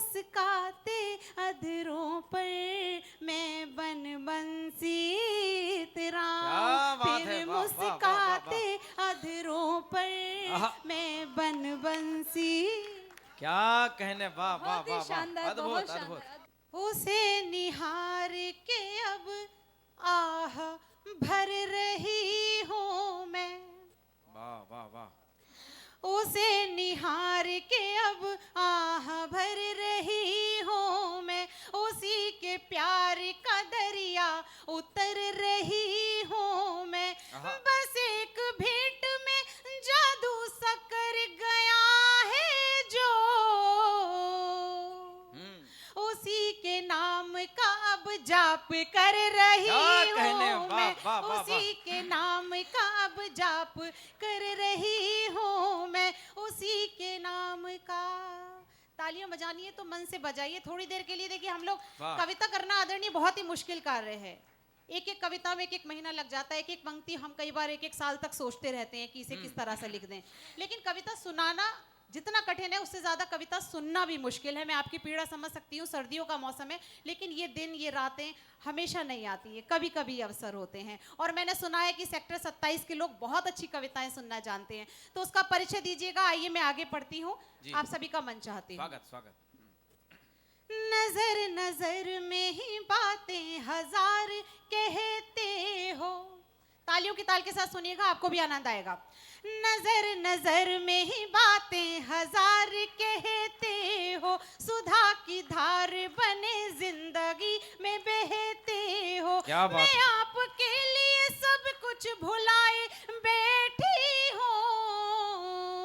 मुस्काते अधरों पर मैं बन बंसी तेरा, फिर मुस्काते अधरों पर मैं बन बंसी। क्या कहने, वाह वाह वाह वाह, अद्भुत अद्भुत। उसे निहार के अब आह भर रही हूँ मैं, वाह वाह वाह। उसे निहार के अब आह भर रही हूँ मैं, उसी के प्यार का दरिया उतर रही हूँ मैं। बस एक भेंट में जादू सा कर गया है जो, उसी के नाम का अब जाप कर रही हूँ मैं, उसी के नाम का अब जाप कर रही हूँ मैं, उसी के नाम का। तालियां बजानी है तो मन से बजाइए थोड़ी देर के लिए। देखिए हम लोग कविता करना आदरणीय बहुत ही मुश्किल कार्य है। एक एक कविता में एक एक महीना लग जाता है, एक एक पंक्ति हम कई बार एक एक साल तक सोचते रहते हैं कि इसे किस तरह से लिख दें। लेकिन कविता सुनाना जितना कठिन है उससे ज्यादा कविता सुनना भी मुश्किल है। मैं आपकी पीड़ा समझ सकती हूँ, सर्दियों का मौसम है, लेकिन ये दिन ये रातें हमेशा नहीं आती है, कभी कभी अवसर होते हैं। और मैंने सुना है कि सेक्टर 27 के लोग बहुत अच्छी कविताएं सुनना जानते हैं, तो उसका परिचय दीजिएगा। आइए मैं आगे पढ़ती हूँ, आप सभी का मन चाहती हूँ। स्वागत स्वागत। नजर नजर में ही बातें हजार कहते हो, तालियों की ताल के साथ सुनिएगा, आपको भी आनंद आएगा। नजर नजर में ही बातें हजार कहते हो, सुधा की धार बने जिंदगी में बहते हो। मैं आपके लिए सब कुछ भुलाए बैठी हूँ,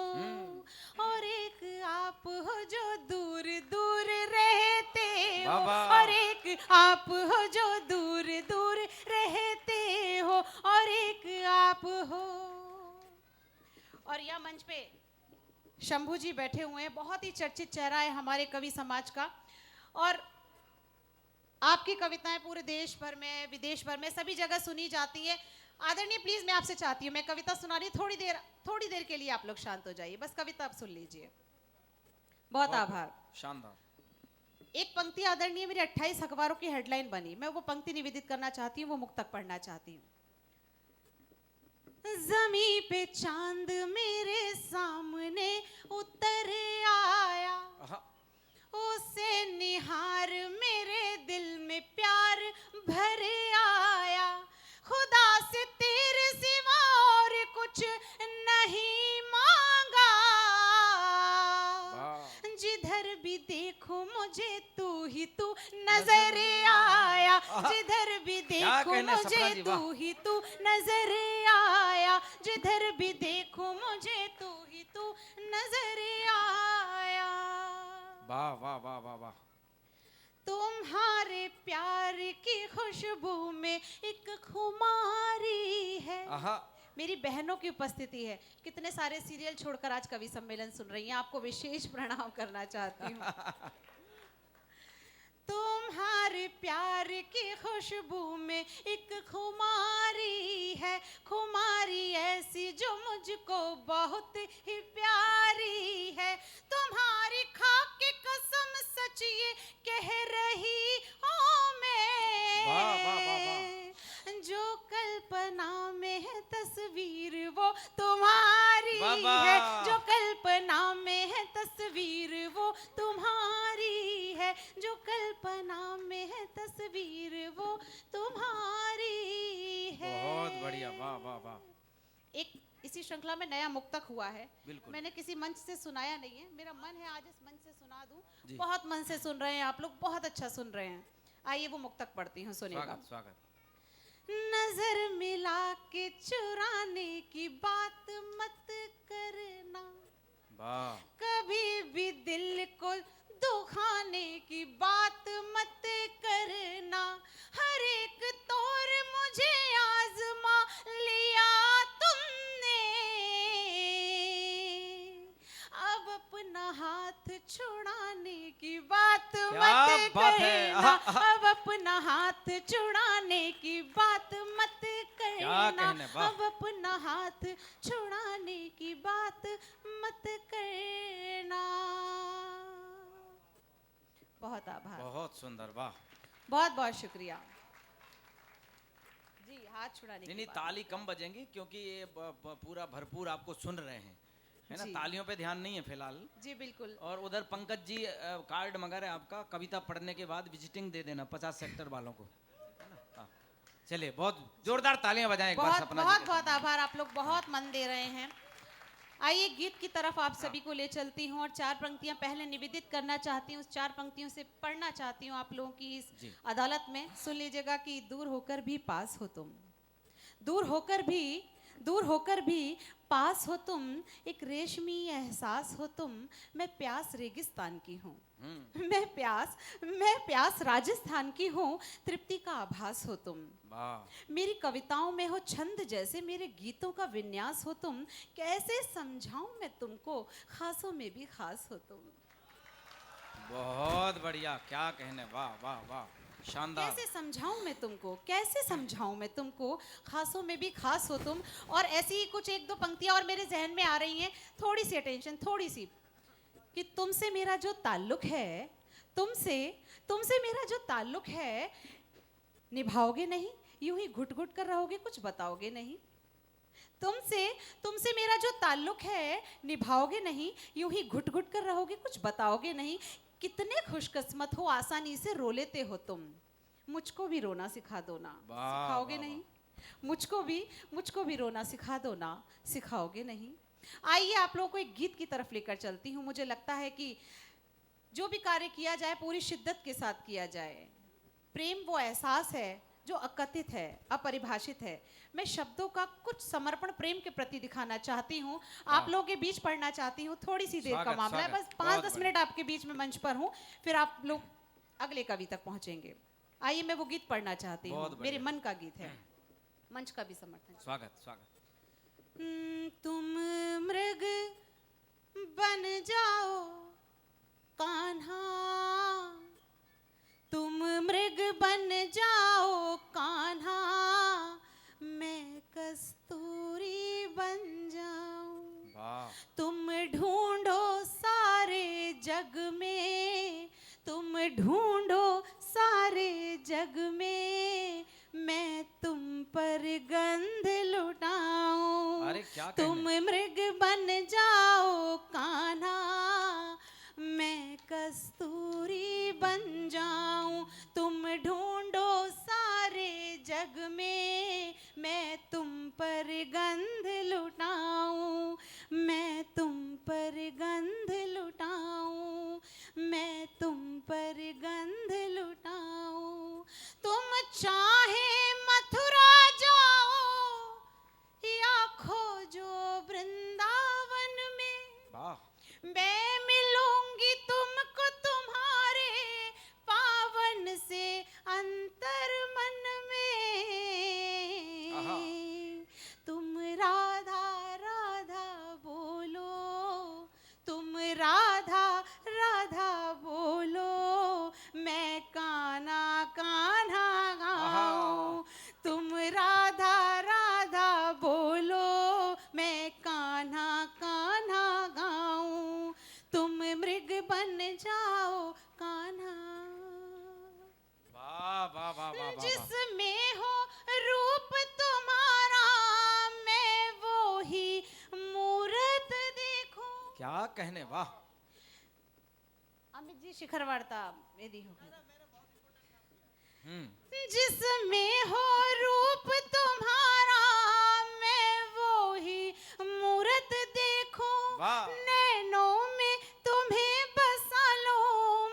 और एक आप हो जो दूर दूर रहते हो, और एक आप हो जो दूर दूर रहते हो, और एक आप हो। और यह मंच पे शंभू जी बैठे हुए हैं, बहुत ही चर्चित चेहरा है हमारे कवि समाज का, और आपकी कविताएं पूरे देश भर में विदेश भर में सभी जगह सुनी जाती है। आदरणीय प्लीज मैं आपसे चाहती हूँ, मैं कविता सुना रही, थोड़ी देर के लिए आप लोग शांत हो जाइए, बस कविता आप सुन लीजिए। बहुत आभार, शानदार। एक पंक्ति आदरणीय मेरी 28 अखबारों की हेडलाइन बनी, मैं वो पंक्ति निवेदित करना चाहती हूँ, वो मुक्तक पढ़ना चाहती हूँ। ज़मीं पे चांद मेरे सामने उतर आया, उसे निहार मेरे दिल में प्यार भर आया। खुदा से तेरे सिवा और कुछ नहीं मांगा, जिधर भी देखो मुझे तू ही तू नजर आया, जिधर भी देखो मुझे तू ही तू नजर आया, जिधर भी देखो मुझे तू ही तू नजर आया। वाह वाह वाह वाह वाह। तुम्हारे प्यार की खुशबू में एक खुमारी है। मेरी बहनों की उपस्थिति है, कितने सारे सीरियल छोड़कर आज कवि सम्मेलन सुन रही हैं, आपको विशेष प्रणाम करना चाहती हूँ। तुम्हारे प्यार की खुशबू में एक खुमारी है, खुमारी ऐसी जो मुझको बहुत ही प्यारी है। तुम्हारी खाक की कसम सच ये कह रही हूँ मैं, जो कल्पना में है तस्वीर वो तुम्हारी है, जो कल्पना में है तस्वीर वो तुम्हारी है, जो कल्पना में है तस्वीर वो तुम्हारी है। बहुत बढ़िया, वाह वाह वाह। एक इसी श्रृंखला में नया मुक्तक हुआ है, मैंने किसी मंच से सुनाया नहीं है, मेरा मन है आज इस मंच से सुना दूं। बहुत मन से सुन रहे हैं आप लोग, बहुत अच्छा सुन रहे हैं। आइए वो मुक्तक पढ़ती हूँ, सुनिएगा। स्वागत स्वागत। नजर मिला के चुराने की बात मत करना, कभी भी दिल को दुखाने की बात मत करना। हर एक तौर मुझे आजमा लिया तुमने, अब अपना हाथ छुड़ाने की बात मत करना, अब अपना हाथ छुड़ाने की बात मत करना, अब अपना हाथ छुड़ाने की बात मत करना। बहुत आभार। बहुत सुंदर, वाह। बहुत बहुत शुक्रिया जी। हाथ छुड़ाने नहीं की नहीं, बात। ताली कम बजेंगी क्योंकि ये पूरा भरपूर आपको सुन रहे हैं, है ना। जी। तालियों पे ध्यान नहीं है फिलहाल। जी बिल्कुल। और उधर पंकज जी कार्ड मंगा रहे हैं आपका, कविता पढ़ने के बाद विजिटिंग दे देना 50 सेक्टर वालों को, है ना। हाँ। चलिए, बहुत जोरदार तालियां बजाएं एक बार बहुत सपना जी बहुत के बहुत सामने। आभार, आप लोग बहुत मन दे रहे हैं। आइए गीत की तरफ आप सभी को ले चलती हूँ और 4 पंक्तियां पहले निवेदित करना चाहती हूँ, उस 4 पंक्तियों से पढ़ना चाहती हूँ आप लोगों की इस जी। अदालत में। सुन लीजिएगा कि दूर होकर भी पास हो तुम, दूर होकर भी पास हो तुम, एक रेशमी एहसास हो तुम, मैं प्यास रेगिस्तान की हूँ, मैं प्यास राजस्थान की हूँ, तृप्ति का आभास हो तुम, वाह। मेरी कविताओं में हो छंद जैसे, मेरे गीतों का विन्यास हो तुम, कैसे समझाऊं मैं तुमको, खासों में भी खास हो तुम। बहुत बढ़िया, क्या कहने, वाह वाह वाह, शानदार। कैसे समझाऊं मैं तुमको, कैसे समझाऊं मैं तुमको, खासों में भी खास हो तुम। और ऐसी ही कुछ 1-2 पंक्तियां और मेरे जहन में आ रही हैं, थोड़ी सी अटेंशन, थोड़ी सी, कि तुमसे मेरा जो ताल्लुक है, तुमसे मेरा जो ताल्लुक है, निभाओगे नहीं, यूं ही घुट घुट कर रहोगे, कुछ बताओगे नहीं। तुमसे मेरा जो ताल्लुक है, निभाओगे नहीं, यूं ही घुट घुट कर रहोगे, कुछ बताओगे नहीं। कितने खुशकिस्मत हो, आसानी से रो लेते हो तुम, मुझको भी रोना सिखा दो ना, सिखाओगे नहीं। मुझको भी रोना सिखा दो ना, सिखाओगे नहीं। आइए आप लोगों को एक गीत की तरफ लेकर चलती हूँ। मुझे लगता है कि जो भी कार्य किया जाए पूरी शिद्दत के साथ किया जाए। प्रेम वो एहसास है जो अकथित है, अपरिभाषित है। मैं शब्दों का कुछ समर्पण प्रेम के प्रति दिखाना चाहती हूँ, आप लोगों के बीच पढ़ना चाहती हूँ। थोड़ी सी देर का मामला है, बस 5-10 मिनट आपके बीच में मंच पर हूँ, फिर आप लोग अगले कवि तक पहुंचेंगे। आइए, मैं वो गीत पढ़ना चाहती हूँ, मेरे मन का गीत है, मंच का भी समर्थन। स्वागत स्वागत। तुम मृग बन जाओ कान्हा, तुम मृग बन जाओ कान्हा, मैं कस्तूरी बन जाऊं। तुम ढूंढो सारे जग में, तुम ढूंढो सारे जग में, मैं तुम पर गंध लुटाऊं। अरे क्या तुम मृग बन जाओ कान्हा, मैं कस्तूरी बन जाऊं। तुम ढूंढो सारे जग में, मैं तुम पर गंध लुटाऊं, मैं तुम पर गंध लुटाऊं, मैं तुम पर गंध लुटाऊं। तुम चाहे मथुरा जाओ या खोजो वृंदावन में, मैं मिलूंगी तुमको तुम्हारे पावन से अंतर मन में। तुम राधा राधा बोलो, तुम राधा राधा बोलो, मैं कान्हा कान्हा गाऊं। तुम राधा राधा बोलो, मैं कान्हा कान्हा गाऊं। तुम मृग बन जाओ कान्हा, वाह वाह वाह वाह, जिसमें हो रूप तुम्हारा, मैं वो ही मूरत देखूं। क्या कहने, वाह। अमित जी, शिखर वार्ता मेरी हो गई। हम्म। जिसमें हो रूप तुम्हारा, मैं वो ही मूरत देखूं। नैनों में तुम्हें बसा लो,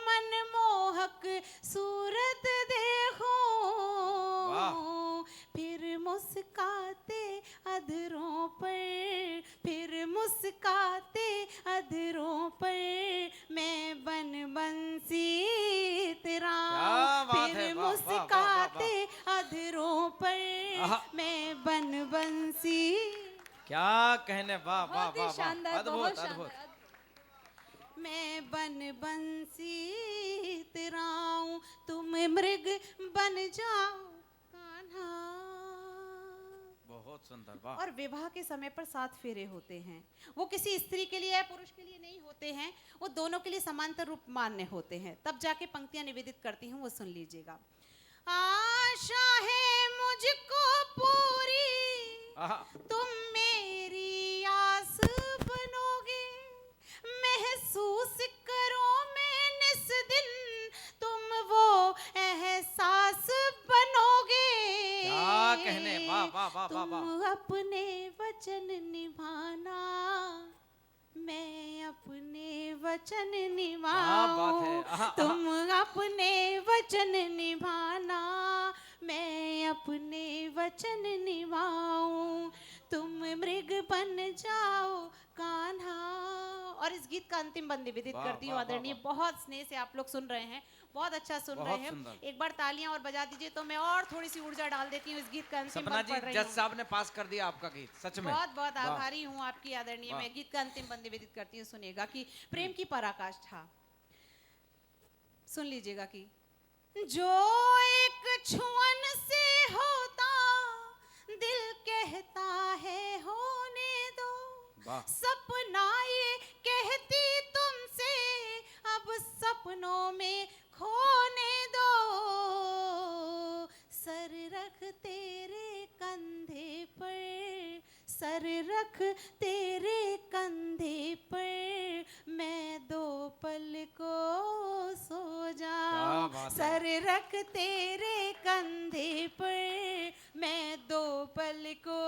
मनमोहक सूरत देखूं। फिर मुस्काते अधरों पर, फिर मुस्काते अधरों पर, मैं बन बंसी तेरा। फिर मुस्काते अधरों पर, मैं बन बंसी। क्या कहने, वाह वाह वाह, शानदार, अद्भुत अद्भुत। मैं बन बंसी तेराऊं, तुम मृग बन जाओ कान्हा। बहुत सुंदर, वाह। और विवाह के समय पर 7 फेरे होते हैं। वो किसी स्त्री के लिए या पुरुष के लिए नहीं होते हैं, वो दोनों के लिए समांतर रूप मान्य होते हैं। तब जाके पंक्तियां निवेदित करती हूँ, वो सुन लीजिएगा। आशा है मुझको पूरी, आहा, तुम मेरी आस बनोगे, महसूस करो मैं निस दिन, तुम वो एहसास बनोगे। क्या कहने, वाह वाह वाह वाह वाह। तुम अपने वचन निभाना, मैं अपने वचन बात है, आहा, निभाऊं। तुम अपने वचन निभाना, मैं अपने वचन निभाऊं। तुम मृग बन जाओ कान्हा। और इस गीत का अंतिम बंद निवेदित वाह, करती हूँ वाह, आदरणीय, वाह, बहुत स्नेह से आप लोग सुन रहे हैं, बहुत अच्छा सुन बहुत रहे हैं। सुंदर। एक बार तालियां और बजा दीजिए तो मैं और थोड़ी सी ऊर्जा डाल देती हूँ इस गीत का अंतिम सपना बंद जी, पढ़ रही जज हूँ। साहब ने पास कर दिया आपका गीत, सच में बहुत बहुत वाह। आभारी हूँ आपकी आदरणीय। वाह। मैं गीत का अंतिम बंद निवेदित करती हूँ, सुनिएगा कि प्रेम की पराकाष्ठा। सुन लीजिएगा कि जो एक छुअन से होता, दिल कहता है होने दो। वाह। सपना ये कहती तुमसे, अब सपनों में खोने दो। सर रख तेरे कंधे पर, सर रख तेरे कंधे पर, मैं 2 पल को सो जाऊं। बात है। सर रख तेरे कंधे पर, मैं 2 पल को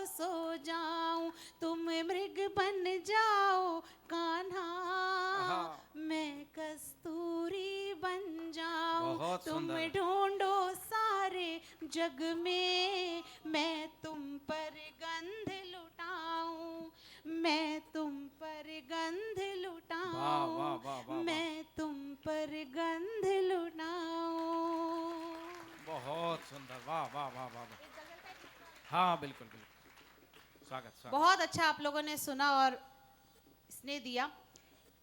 सो जाऊं। तुम मृग बन जाओ कान्हा, मैं कस्तूरी बन जाऊं। बहुत तुम सुंदर। ढूंढो सारे जग में, मैं तुम पर गंध लुटाऊं। मैं तुम पर गंध वाह, लुटाऊं। वाह, वाह, वाह। मैं तुम पर गंध लुटाऊं। बहुत सुंदर, वाह वाह वाह वाह वाह। हाँ बिल्कुल बिल्कुल, स्वागत स्वागत। बहुत अच्छा आप लोगों ने सुना और स्नेह दिया।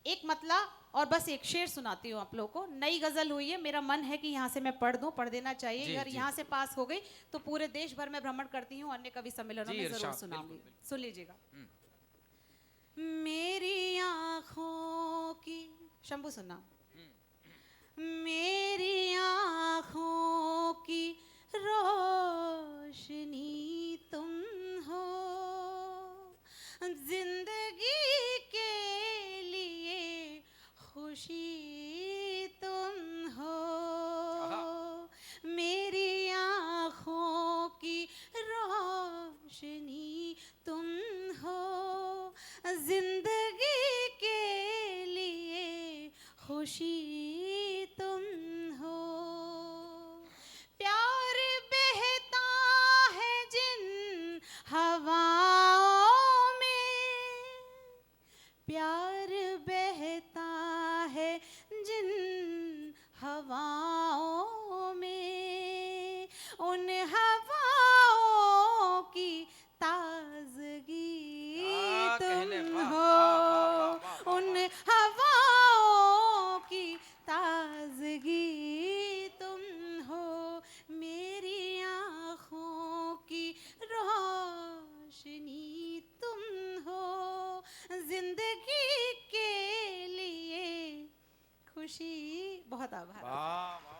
एक मतला और बस एक शेर सुनाती हूँ आप लोगों को। नई गजल हुई है, मेरा मन है कि यहाँ से मैं पढ़ दूं, पढ़ देना चाहिए। जी, अगर जी। यहाँ से पास हो गई तो पूरे देश भर में भ्रमण करती हूँ, अन्य कवि सम्मेलनों जी, में जरूर इरशाद, सुनाऊंगी। बिल्कुल, बिल्कुल। सुन लीजिएगा। मेरी आँखों की, शंभू सुनना। मेरी आँखों की रोशनी तुम हो, जिंदगी के लिए खुशी तुम हो। मेरी आँखों की रोशनी तुम हो, जिंदगी के लिए खुशी तुम हो। प्यार बहता है जिन हवाओं में, प्यार बहता है जिन हवाओं में, उन हवाओं की ताजगी क्या कहने, तुम वाह, हो। वाह, वाह, वाह, वाह, उन वाह। हवाओं की ताजगी तुम हो। मेरी आँखों की रोशनी तुम हो, जिंदगी के लिए खुशी। बहुत आभार। वाह वाह।